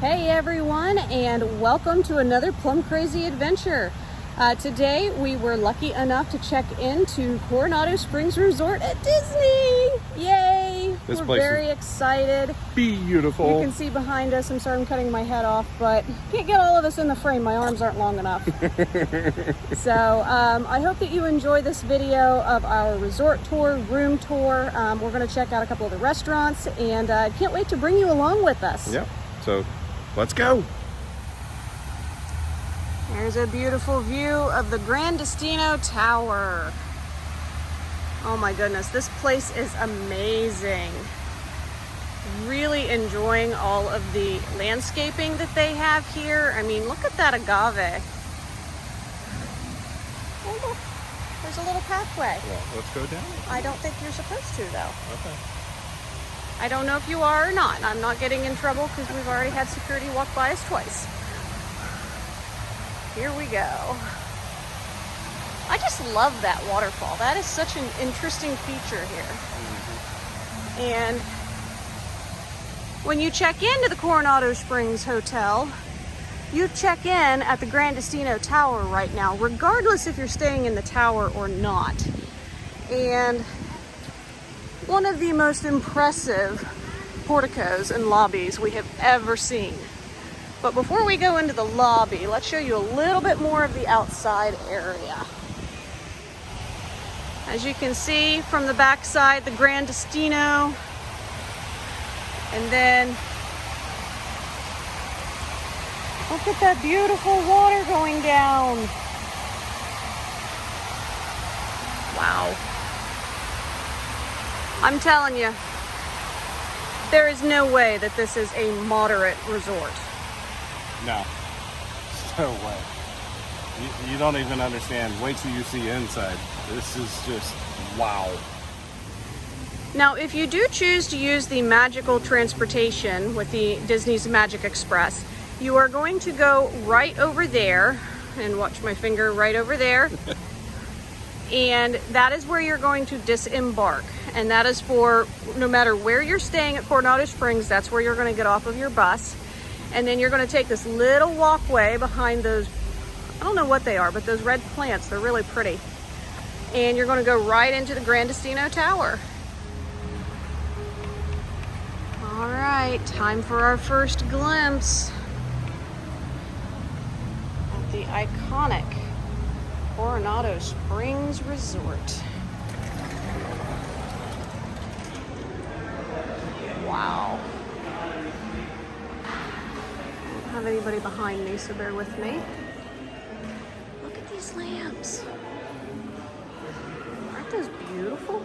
Hey everyone, and welcome to another Plum Crazy adventure. Today we were lucky enough to check into Coronado Springs Resort at Disney. Yay! This we're place very excited. Beautiful. You can see behind us, I'm sorry I'm cutting my head off, but can't get all of us in the frame. My arms aren't long enough. So I hope that you enjoy this video of our resort tour, room tour. We're going to check out a couple of the restaurants, and can't wait to bring you along with us. Yep. So let's go. There's a beautiful view of the Gran Destino Tower. Oh my goodness, this place is amazing. Really enjoying all of the landscaping that they have here. I mean, look at that agave. Oh, look, there's a little pathway. Well, let's go down. I don't think you're supposed to, though. Okay. I don't know if you are or not. I'm not getting in trouble because we've already had security walk by us twice. Here we go. I just love that waterfall. That is such an interesting feature here. And when you check into the Coronado Springs Hotel, you check in at the Gran Destino Tower right now, regardless if you're staying in the tower or not. And one of the most impressive porticos and lobbies we have ever seen. But before we go into the lobby, let's show you a little bit more of the outside area. As you can see from the back side, the Gran Destino. And then look at that beautiful water going down. Wow. I'm telling you, there is no way that this is a moderate resort. No. No way. You don't even understand. Wait till you see inside. This is just wow. Now, if you do choose to use the magical transportation with the Disney's Magic Express, you are going to go right over there, and watch my finger right over there. And that is where you're going to disembark. And that is for no matter where you're staying at Coronado Springs, that's where you're going to get off of your bus. And then you're going to take this little walkway behind those, I don't know what they are, but those red plants, they're really pretty. And you're going to go right into the Gran Destino Tower. All right, time for our first glimpse at the iconic Coronado Springs Resort. Wow. I don't have anybody behind me, so bear with me. Look at these lamps. Aren't those beautiful?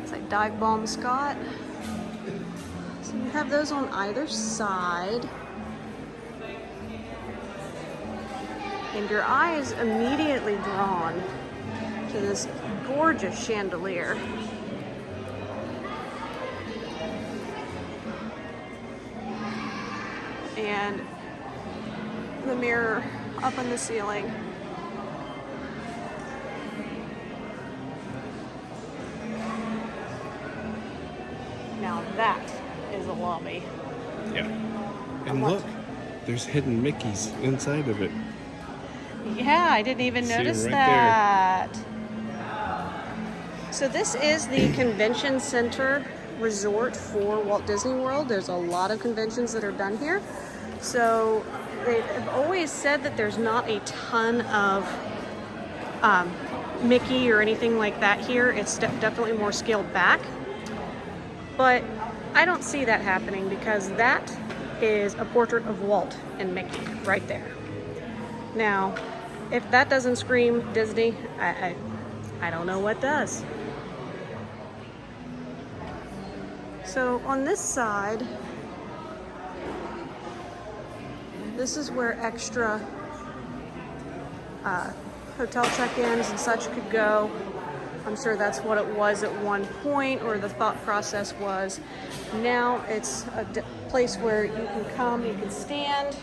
It's like Dive Bomb Scott. So you have those on either side. And your eye is immediately drawn to this gorgeous chandelier. And the mirror up in the ceiling. Now that is a lobby. Yeah. And look, there's hidden Mickeys inside of it. Yeah, I didn't even notice right that. So this is the convention center resort for Walt Disney World. There's a lot of conventions that are done here. So they have always said that there's not a ton of Mickey or anything like that here. It's definitely more scaled back. But I don't see that happening because that is a portrait of Walt and Mickey right there. Now, if that doesn't scream Disney, I don't know what does. So on this side, this is where extra hotel check-ins and such could go. I'm sure that's what it was at one point, or the thought process was. Now it's a place where you can come, you can stand,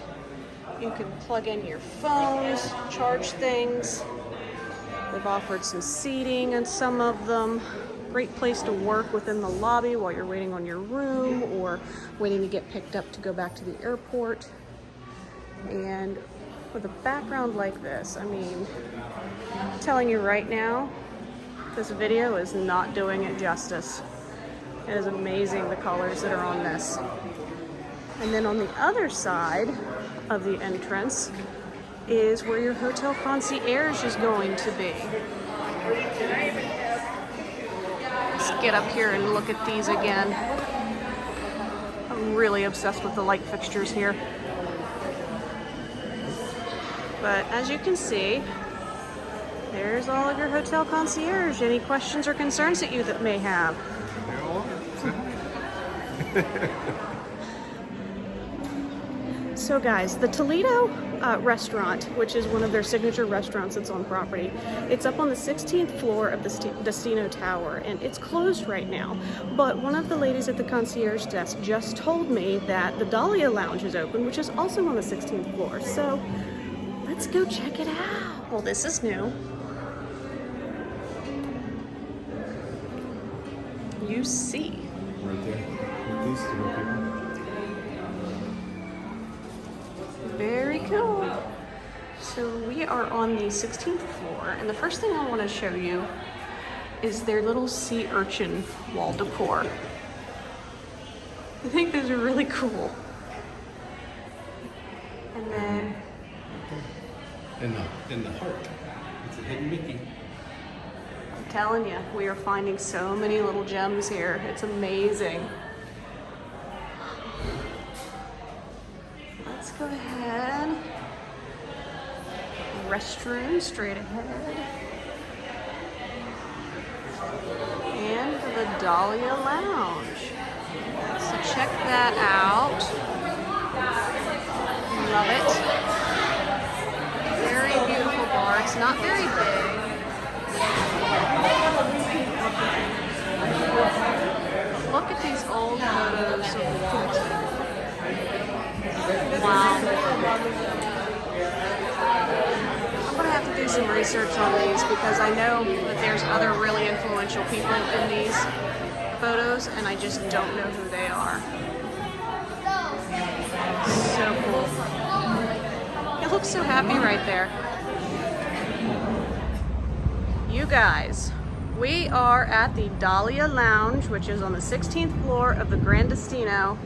you can plug in your phones, charge things. They've offered some seating in some of them. great place to work within the lobby while you're waiting on your room or waiting to get picked up to go back to the airport. And with a background like this, I mean, I'm telling you right now, this video is not doing it justice. It is amazing the colors that are on this. And then on the other side of the entrance is where your hotel concierge is going to be. Let's get up here and look at these again. I'm really obsessed with the light fixtures here. But as you can see, there's all of your hotel concierge. Any questions or concerns that you may have? So guys, the Toledo restaurant, which is one of their signature restaurants that's on property, it's up on the 16th floor of the Destino Tower, and it's closed right now. But one of the ladies at the concierge desk just told me that the Dahlia Lounge is open, which is also on the 16th floor. So let's go check it out. Well, this is new. You see. Right there. With these two people. Very cool. So we are on the 16th floor, and the first thing I want to show you is their little sea urchin wall decor. I think those are really cool. And then In the heart, it's a hidden Mickey. I'm telling you, we are finding so many little gems here. It's amazing. Let's go ahead. Restroom straight ahead. And the Dahlia Lounge. So check that out. Love it. Very beautiful bar. It's not very big. Look at these old photos of Walt. Wow. I'm gonna have to do some research on these because I know that there's other really influential people in these photos and I just don't know who they are. So cool. He looks so happy right there. You guys, we are at the Dahlia Lounge, which is on the 16th floor of the Gran Destino.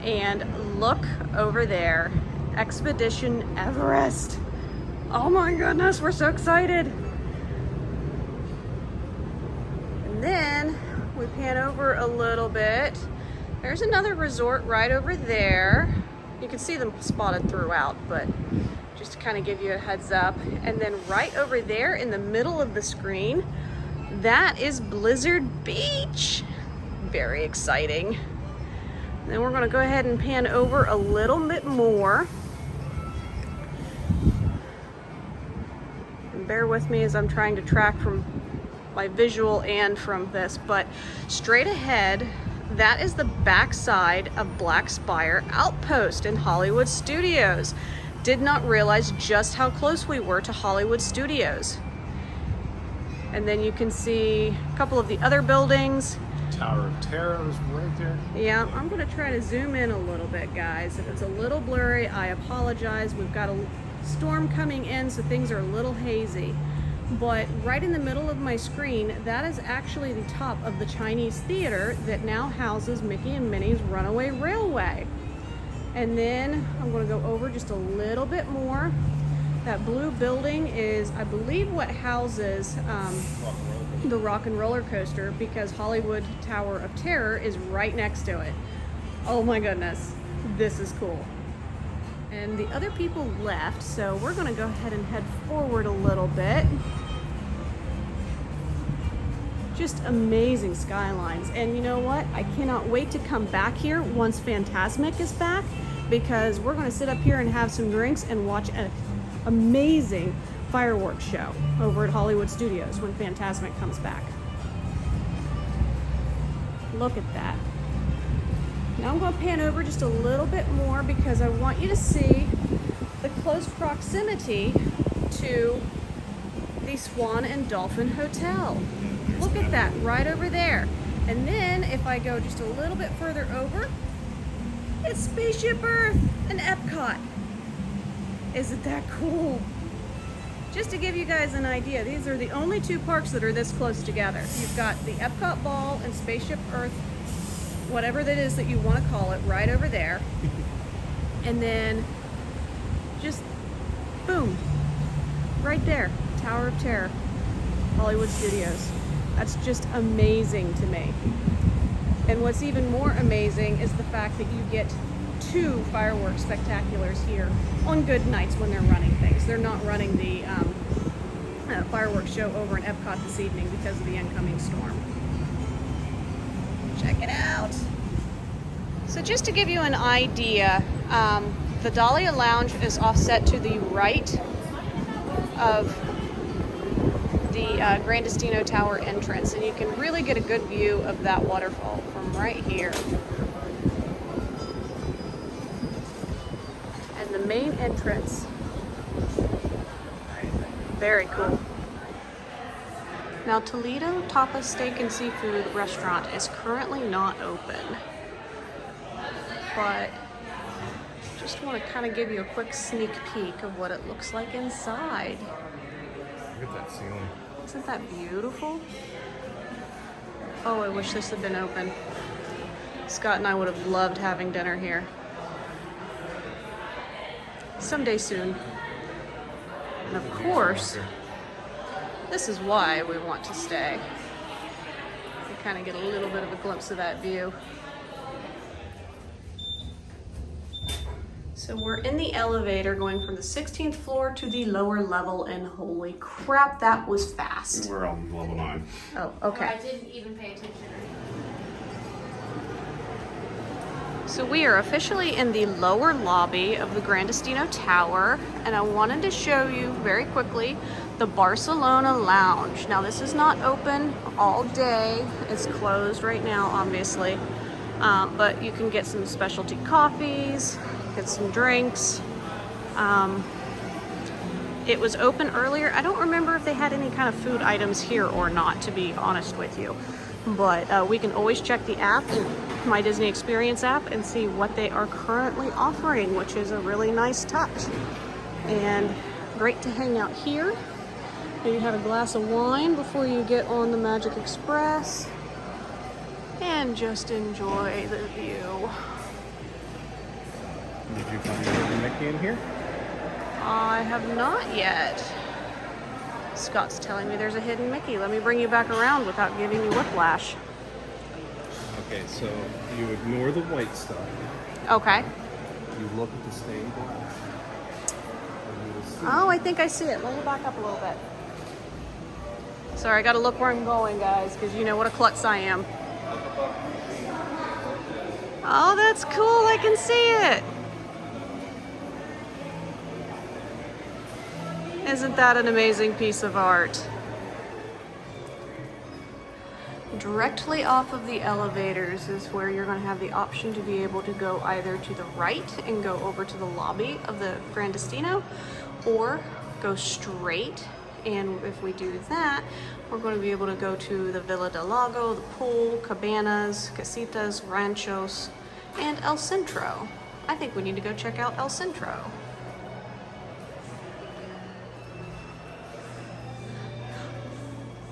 And look over there, Expedition Everest. Oh my goodness, we're so excited. And then we pan over a little bit. There's another resort right over there. You can see them spotted throughout, but just to kind of give you a heads up. And then right over there in the middle of the screen, that is Blizzard Beach. Very exciting. Then we're gonna go ahead and pan over a little bit more. And bear with me as I'm trying to track from my visual and from this, but straight ahead, that is the backside of Black Spire Outpost in Hollywood Studios. Did not realize just how close we were to Hollywood Studios. And then you can see a couple of the other buildings. Tower of Terror is right there. Yeah, I'm gonna try to zoom in a little bit, guys. If it's a little blurry, I apologize. We've got a storm coming in, so things are a little hazy. But right in the middle of my screen, that is actually the top of the Chinese theater that now houses Mickey and Minnie's Runaway Railway. And then I'm gonna go over just a little bit more. That blue building is, I believe, what houses the Rock and Roller Coaster, because Hollywood Tower of Terror is right next to it. Oh my goodness, this is cool. And the other people left, so we're gonna go ahead and head forward a little bit. Just amazing skylines. And you know what? I cannot wait to come back here once Fantasmic is back, because we're gonna sit up here and have some drinks and watch an amazing fireworks show over at Hollywood Studios when Fantasmic comes back. Look at that. Now I'm going to pan over just a little bit more because I want you to see the close proximity to the Swan and Dolphin Hotel. Look at that, right over there. And then if I go just a little bit further over, it's Spaceship Earth and Epcot. Isn't that cool? Just to give you guys an idea, these are the only two parks that are this close together. You've got the Epcot Ball and Spaceship Earth, whatever that is that you want to call it, right over there. And then just boom, right there, Tower of Terror, Hollywood Studios. That's just amazing to me. And what's even more amazing is the fact that you get 2 fireworks spectaculars here on good nights when they're running things. They're not running the fireworks show over in Epcot this evening because of the incoming storm. Check it out. So just to give you an idea, the Dahlia Lounge is offset to the right of the Gran Destino Tower entrance, and you can really get a good view of that waterfall from right here. And the main entrance, very cool. Now, Toledo Tapas Steak and Seafood Restaurant is currently not open, but just want to kind of give you a quick sneak peek of what it looks like inside. Look at that ceiling. Isn't that beautiful? Oh, I wish this had been open. Scott and I would have loved having dinner here. Someday soon. And of course, this is why we want to stay. You kind of get a little bit of a glimpse of that view. So we're in the elevator going from the 16th floor to the lower level, and holy crap, that was fast. We're on level 9. Oh, okay. I didn't even pay attention. So we are officially in the lower lobby of the Gran Destino Tower, and I wanted to show you very quickly the Barcelona Lounge. Now, this is not open all day. It's closed right now, obviously, but you can get some specialty coffees, get some drinks. It was open earlier. I don't remember if they had any kind of food items here or not, to be honest with you. But we can always check the app, My Disney Experience app, and see what they are currently offering, which is a really nice touch. And great to hang out here. Maybe have a glass of wine before you get on the Magic Express. And just enjoy the view. Did you find the Mickey in here? I have not yet. Scott's telling me there's a hidden Mickey. Let me bring you back around without giving you whiplash. Okay, so you ignore the white stuff. Okay. You look at the stained glass. And you will see. Oh, I think I see it. Let me back up a little bit. Sorry, I gotta look where I'm going, guys, because you know what a klutz I am. Oh, that's cool. I can see it. Isn't that an amazing piece of art? Directly off of the elevators is where you're going to have the option to be able to go either to the right and go over to the lobby of the Gran Destino, or go straight. And if we do that, we're going to be able to go to the Villa del Lago, the pool, cabanas, casitas, ranchos, and El Centro. I think we need to go check out El Centro.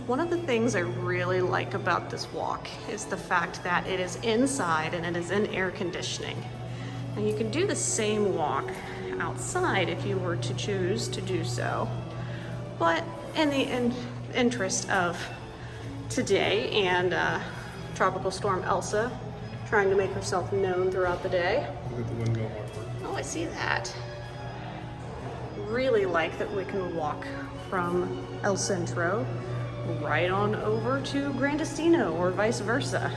One of the things I really like about this walk is the fact that it is inside and it is in air conditioning. And you can do the same walk outside if you were to choose to do so. But in the interest of today and Tropical Storm Elsa trying to make herself known throughout the day. Look at the windmill artwork. Oh, I see that. Really like that we can walk from El Centro right on over to Gran Destino or vice versa.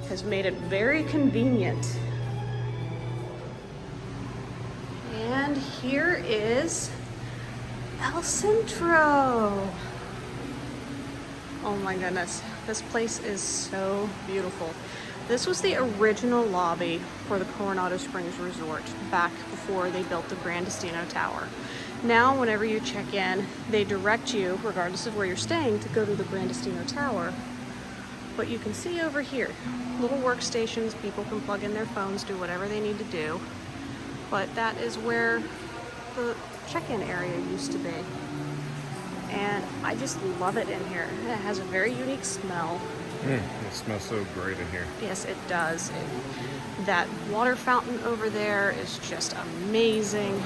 Has made it very convenient. And here is El Centro. Oh my goodness, this place is so beautiful. This was the original lobby for the Coronado Springs Resort back before they built the Gran Destino Tower. Now, whenever you check in, they direct you, regardless of where you're staying, to go to the Gran Destino Tower. But you can see over here, little workstations, people can plug in their phones, do whatever they need to do. But that is where the check-in area used to be. And I just love it in here. It has a very unique smell. It smells so great in here. Yes, it does. That water fountain over there is just amazing.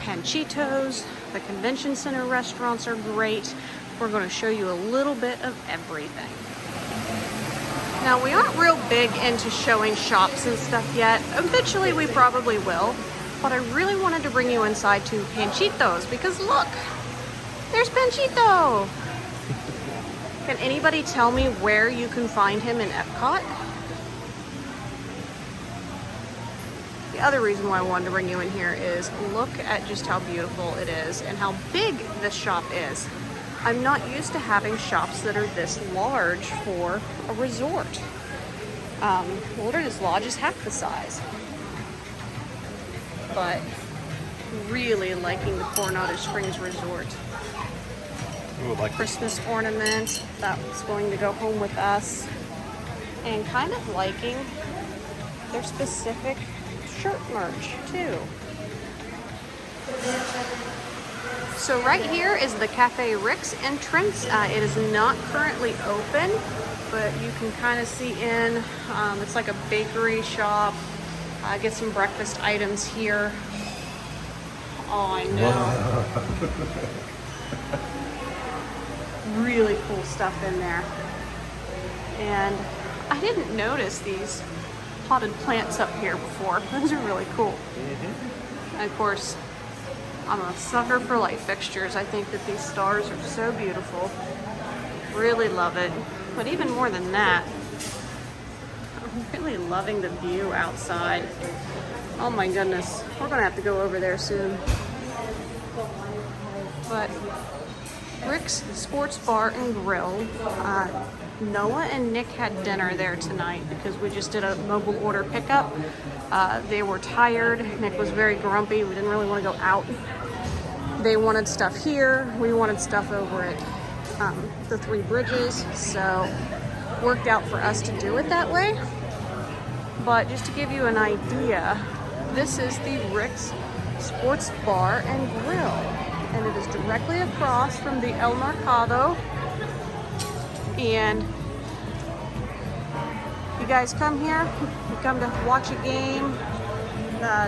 Panchitos, the convention center restaurants are great. We're going to show you a little bit of everything. Now, we aren't real big into showing shops and stuff yet. Eventually, we probably will. But I really wanted to bring you inside to Panchito's because look, there's Panchito. Can anybody tell me where you can find him in Epcot? The other reason why I wanted to bring you in here is look at just how beautiful it is and how big this shop is. I'm not used to having shops that are this large for a resort. Wilderness Lodge is half the size. But really liking the Coronado Springs Resort. Ooh, like Christmas ornaments, that's going to go home with us. And kind of liking their specific shirt merch too. So right here is the Cafe Rix entrance. It is not currently open, but you can kind of see in. It's like a bakery shop. Get some breakfast items here. Oh, I know. Really cool stuff in there. And I didn't notice these potted plants up here before. Those are really cool. And of course, I'm a sucker for light fixtures. I think that these stars are so beautiful. Really love it. But even more than that, I'm really loving the view outside. Oh my goodness. We're gonna have to go over there soon. But Rix Sports Bar and Grill. Noah and Nick had dinner there tonight because we just did a mobile order pickup. They were tired. Nick was very grumpy. We didn't really want to go out. They wanted stuff here. We wanted stuff over at the Three Bridges. So worked out for us to do it that way. But just to give you an idea, this is the Rix Sports Bar and Grill. And it is directly across from the El Mercado. And you guys come here, you come to watch a game.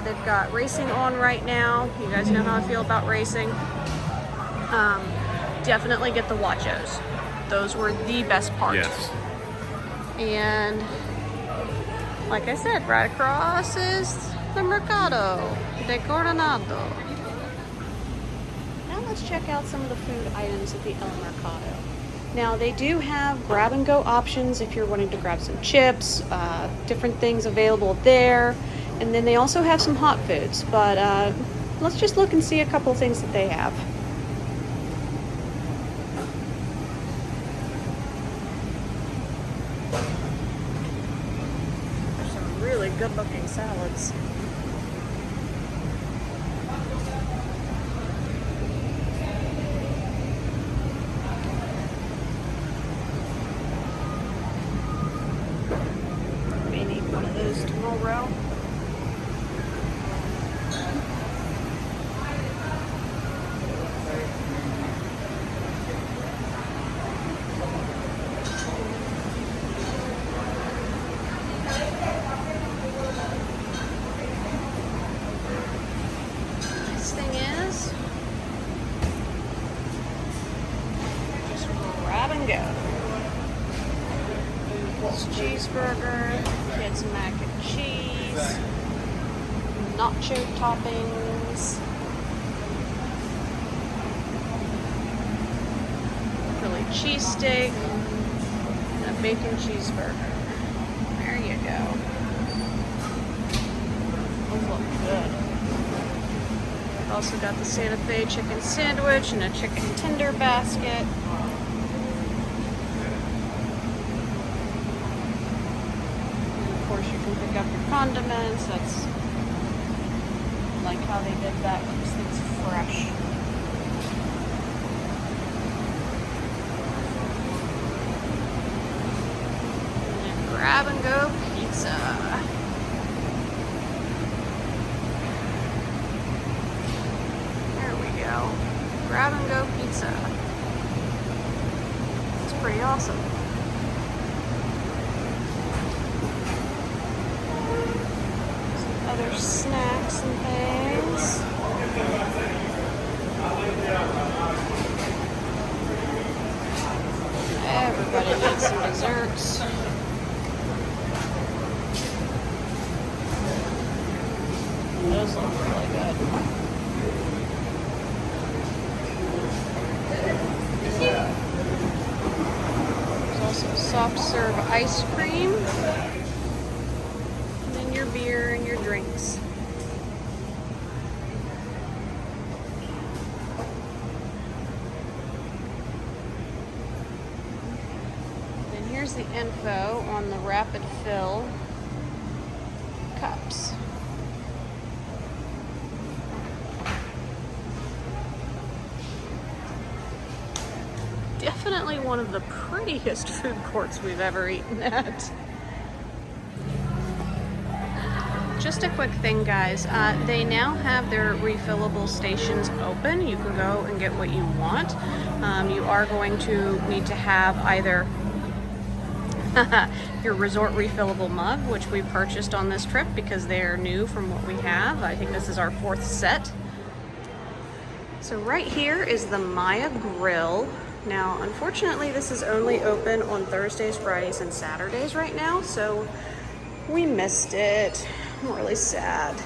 They've got racing on right now. You guys know how I feel about racing. Definitely get the watchos. Those were the best part. Yes. And like I said, right across is the Mercado de Coronado. Now let's check out some of the food items at the El Mercado. Now they do have grab and go options if you're wanting to grab some chips, different things available there. And then they also have some hot foods, but let's just look and see a couple things that they have. There's some really good looking salads. We need one of those tomorrow. Cheeseburger, kids mac and cheese, nacho toppings, Philly cheesesteak, and a bacon cheeseburger. There you go. Those look good. Also got the Santa Fe chicken sandwich and a chicken tender basket. Pick up your condiments. That's like how they did that. Keeps things fresh. And grab and go pizza. There we go. Grab and go pizza. It's pretty awesome. Some other snacks and things. Everybody needs some desserts. Those look really good. There's also soft serve ice cream. And then your beer and your drinks. And here's the info on the rapid fill cups. Definitely one of the prettiest food courts we've ever eaten at. Just a quick thing, guys. They now have their refillable stations open. You can go and get what you want. You are going to need to have either your resort refillable mug, which we purchased on this trip because they are new from what we have. I think this is our 4th set. So right here is the Maya Grill. Now, unfortunately, this is only open on Thursdays, Fridays, and Saturdays right now, so we missed it. I'm really sad.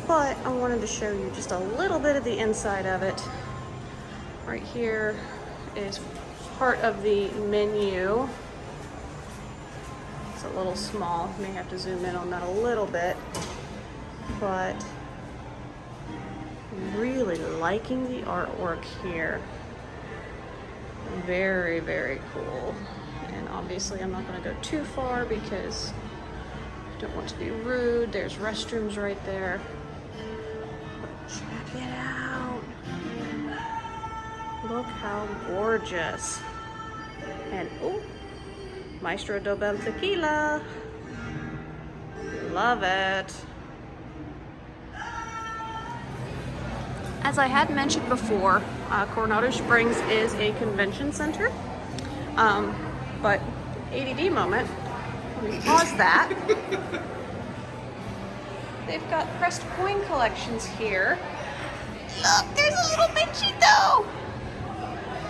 But I wanted to show you just a little bit of the inside of it. Right here is part of the menu. It's a little small. You may have to zoom in on that a little bit. But really liking the artwork here. Very, very cool. And obviously I'm not going to go too far because I don't want to be rude. There's restrooms right there. Check it out. Look how gorgeous. And oh, Maestro Dobel Tequila. Love it. As I had mentioned before, Coronado Springs is a convention center, but ADD moment, let me pause that. They've got pressed coin collections here. Look, there's a little Panchito!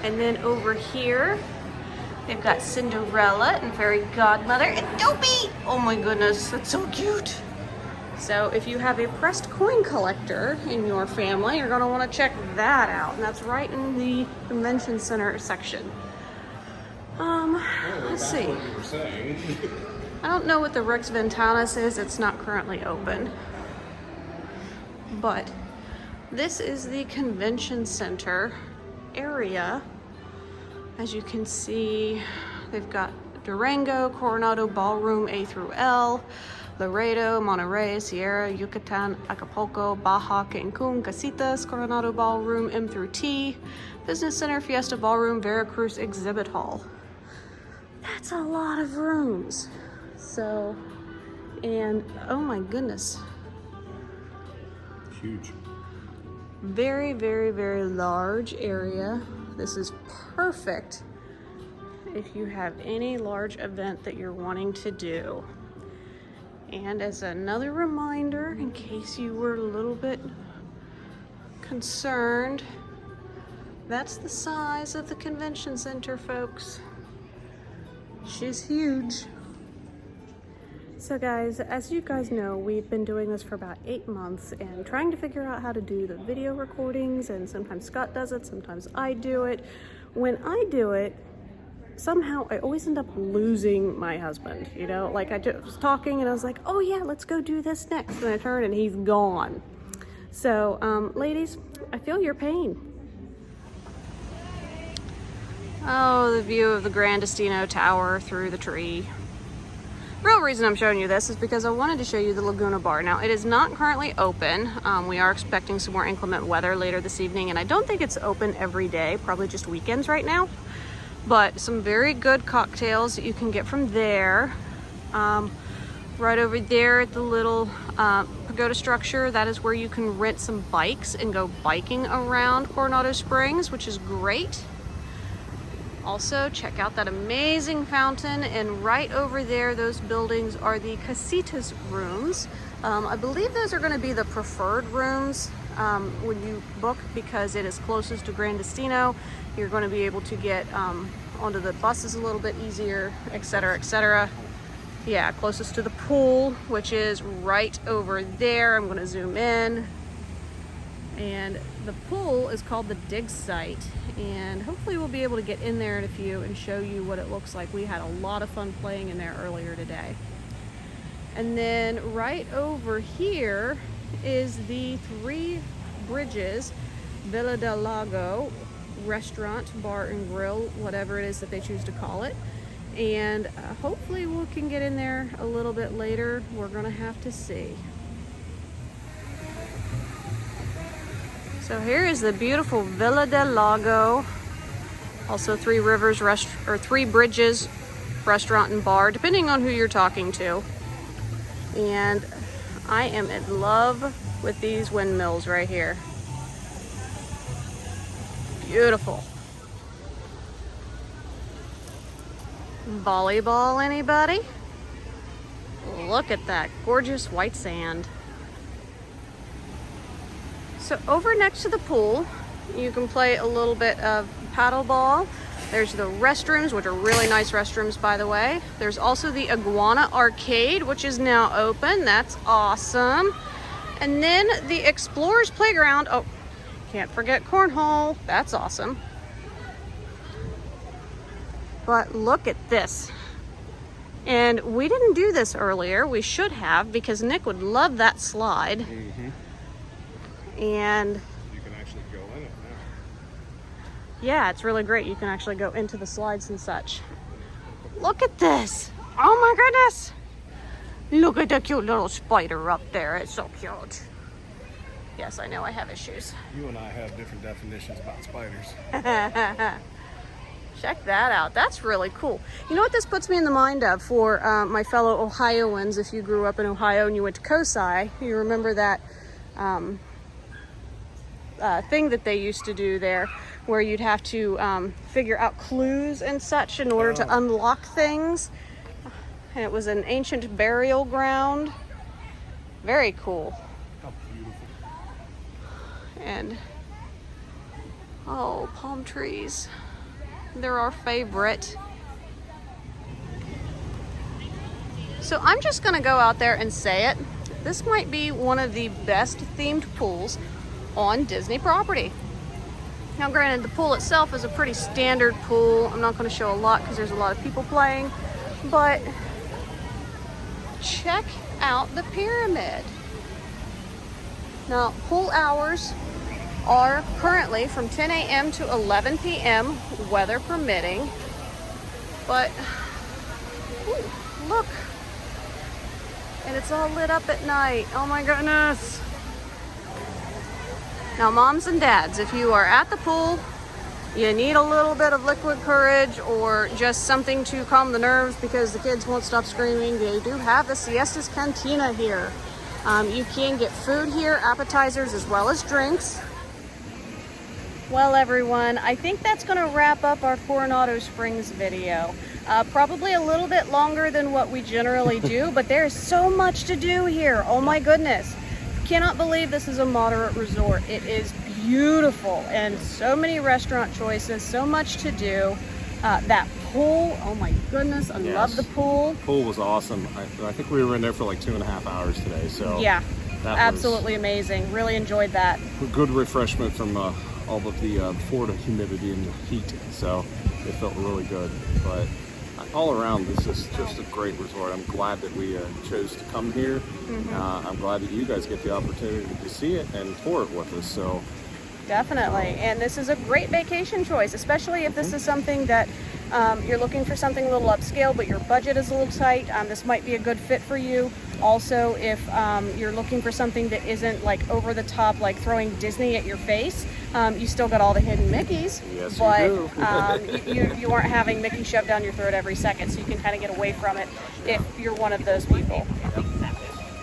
And then over here, they've got Cinderella and Fairy Godmother and Dopey! Oh my goodness, that's so cute! So if you have a pressed coin collector in your family, you're going to want to check that out. And that's right in the convention center section. Let's see. I don't know what the Rix Ventanas is. It's not currently open. But this is the convention center area. As you can see, they've got Durango, Coronado Ballroom A through L, Laredo, Monterey, Sierra, Yucatan, Acapulco, Baja, Cancun, Casitas, Coronado Ballroom M through T, Business Center, Fiesta Ballroom, Veracruz Exhibit Hall. That's a lot of rooms. So, and oh my goodness. Huge. Very, very, very large area. This is perfect if you have any large event that you're wanting to do. And as another reminder, in case you were a little bit concerned, that's the size of the convention center, folks. She's huge. So guys, as you guys know, we've been doing this for about 8 months and trying to figure out how to do the video recordings, and sometimes Scott does it, sometimes I do it. When I do it, somehow I always end up losing my husband, you know? Like I just was talking and I was like, oh yeah, let's go do this next. And I turn and he's gone. So, ladies, I feel your pain. Oh, the view of the Gran Destino Tower through the tree. Real reason I'm showing you this is because I wanted to show you the Laguna Bar. Now, it is not currently open. We are expecting some more inclement weather later this evening, and I don't think it's open every day, probably just weekends right now. But some very good cocktails that you can get from there. Right over there at the little pagoda structure, that is where you can rent some bikes and go biking around Coronado Springs, which is great. Also, check out that amazing fountain, and right over there, those buildings are the Casitas Rooms. I believe those are going to be the preferred rooms when you book, because it is closest to Gran Destino. You're going to be able to get onto the buses a little bit easier, etc., etc. Yeah, closest to the pool, which is right over there. I'm going to zoom in. And the pool is called the Dig Site, and hopefully we'll be able to get in there in a few and show you what it looks like. We had a lot of fun playing in there earlier today. And then right over here is the Three Bridges Villa del Lago restaurant, bar and grill, whatever it is that they choose to call it. And hopefully we can get in there a little bit later. We're gonna have to see. So here is the beautiful Villa del Lago, also Three Bridges restaurant and bar, depending on who you're talking to. And I am in love with these windmills right here. Beautiful. Volleyball, anybody? Look at that gorgeous white sand. So over next to the pool, you can play a little bit of paddleball. There's the restrooms, which are really nice restrooms, by the way. There's also the Iguana Arcade, which is now open. That's awesome. And then the Explorers Playground. Oh, can't forget cornhole. That's awesome. But look at this. And we didn't do this earlier. We should have, because Nick would love that slide. Mm-hmm. And you can actually go in it now. Yeah, it's really great. You can actually go into the slides and such. Look at this. Oh my goodness. Look at the cute little spider up there. It's so cute. Yes, I know I have issues. You and I have different definitions about spiders. Check that out. That's really cool. You know what this puts me in the mind of for my fellow Ohioans? If you grew up in Ohio and you went to COSI, you remember that thing that they used to do there, where you'd have to figure out clues and such in order to unlock things. And it was an ancient burial ground. Very cool. How beautiful. And oh, palm trees. They're our favorite. So I'm just gonna go out there and say it. This might be one of the best themed pools on Disney property. Now granted, the pool itself is a pretty standard pool. I'm not going to show a lot because there's a lot of people playing, but check out the pyramid. Now pool hours are currently from 10 a.m. to 11 p.m. weather permitting, but ooh, look, and it's all lit up at night. Oh my goodness. Now, moms and dads, if you are at the pool, you need a little bit of liquid courage or just something to calm the nerves because the kids won't stop screaming, they do have the Siestas Cantina here. You can get food here, appetizers as well as drinks. Well, everyone, I think that's going to wrap up our Coronado Springs video. Probably a little bit longer than what we generally do, but there's so much to do here. Oh my goodness. Cannot believe this is a moderate resort. It is beautiful and so many restaurant choices, so much to do. That pool, oh my goodness, I love the pool. The pool was awesome. I think we were in there for like 2.5 hours today. So yeah, absolutely amazing. Really enjoyed that. Good refreshment from all of the Florida humidity and the heat. So it felt really good. But all around, this is just a great resort. I'm glad that we chose to come here. Mm-hmm. I'm glad that you guys get the opportunity to see it and tour it with us. So Definitely. And this is a great vacation choice, especially if this is something that you're looking for something a little upscale, but your budget is a little tight. This might be a good fit for you. Also, if you're looking for something that isn't like over the top, like throwing Disney at your face, you still got all the hidden Mickeys. Yes, but you do. you aren't having Mickey shoved down your throat every second, so you can kind of get away from it if you're one of those people.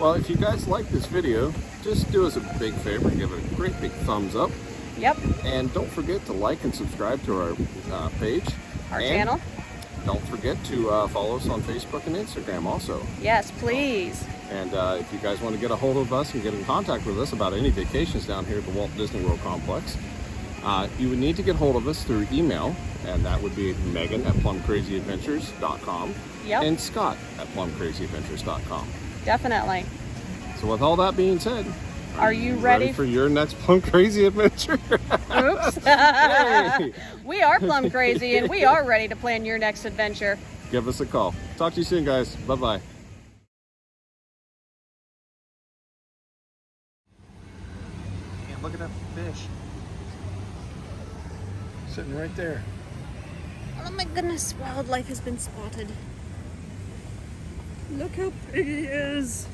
Well, if you guys like this video, just do us a big favor, give it a great big thumbs up. Yep. And don't forget to like and subscribe to our page. Our and channel. Don't forget to follow us on Facebook and Instagram also. Yes, please. And if you guys want to get a hold of us and get in contact with us about any vacations down here at the Walt Disney World Complex, you would need to get hold of us through email, and that would be Megan at plumcrazyadventures.com. Yep. And Scott at plumcrazyadventures.com. Definitely. So with all that being said, are you ready for your next Plum Crazy adventure? Oops. Hey. We are plum crazy, and we are ready to plan your next adventure. Give us a call. Talk to you soon, guys. Bye-bye. Man, look at that fish. Sitting right there. Oh my goodness, wildlife has been spotted. Look how big he is.